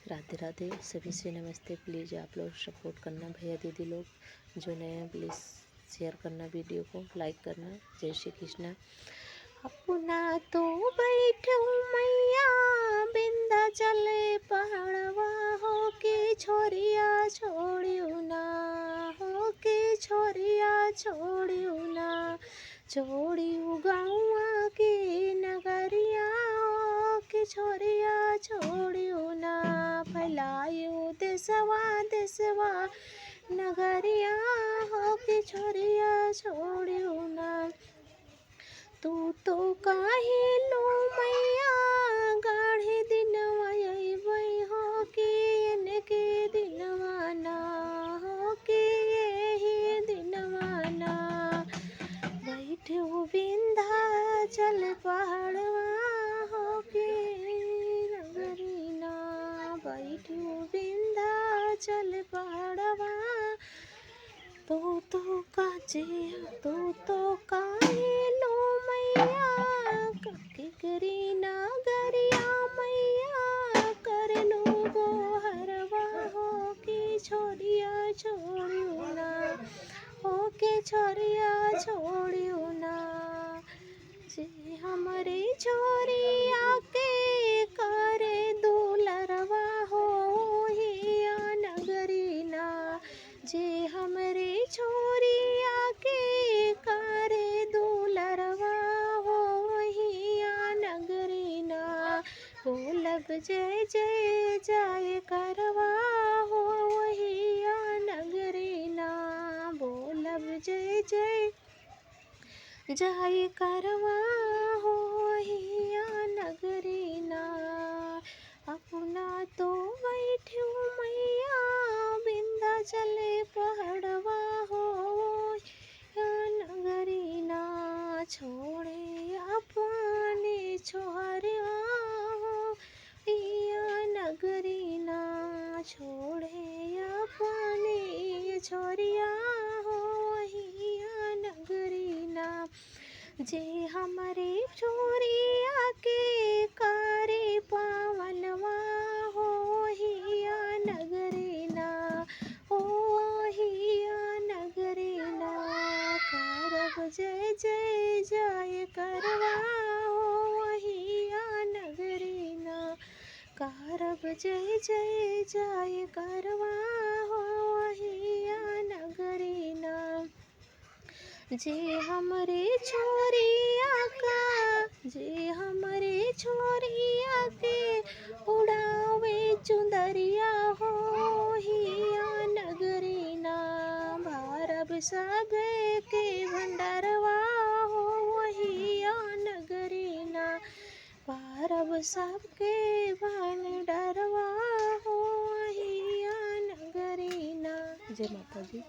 राधे राधे, सभी से नमस्ते। प्लीज़ आप लोग सपोर्ट करना, भैया दीदी लोग जो नए हैं प्लीज़ शेयर करना, वीडियो को लाइक करना। जय श्री कृष्ण। अपना तो बैठू मैया बिंदा चले पहाड़वा, हो के छोरिया छोड़ियो ना, हो के छोरिया छोड़ियो ना, छोड़ियो गाँव के नगरिया, हो के छोरिया छोड़ियो ना, फैलायो देशवा देशवा नगरिया, हो के छोरिया छोड़ियो ना। तू तो काहे लो मैया गाढ़े दिनवा अइबै, हो के इनके दिनवा ना, हो के यही दिनवा ना, बैठू विंध्याचल पहाड़वा, हो के नगरी ना, बैठू विंध्याचल पहाड़वा। तो काचे तो काहे लो मैया कके करी नगरिया मैया, कर लो गोहरवा, हो के छोरिया छोड़ियो ना, हो के छोरिया छोड़ियो ना। जे हमरे छोरिया के करे दुलरवा, हो हिया नगरी ना, जे हमरे छोरिया के करे दुलरवा, हो हिया नगरी ना, बोलब जय जय जय करवा, हो हिया नगरी ना, बोलब जय जय जय करवा, हो हिया नगरी ना। अपना तो बैठू मैया विंध्याचल पहाड़वा, हो या नगरी ना, छोड़े अपने छोहरवा, हो या नगरी ना, छोड़े अपने छोरिया, हो या नगरी ना। जे हमारे छोरिया के करे पावनवा, हो हिया नगरी ना, हो हिया नगरी ना, करब जय जय जय करवा, हो हिया नगरी ना, करब जय जय जय करवा, हो हिया नगरी ना। जे हमरे छोरिया का, जे हमरे छोरिया के उड़ावे चुंदरिया, हो हिया नगरी ना, भारब सब के भंडारवा, हो हिया नगरी ना, भारब सब के भंडारवा, हो हिया नगरी ना। जय माता जी।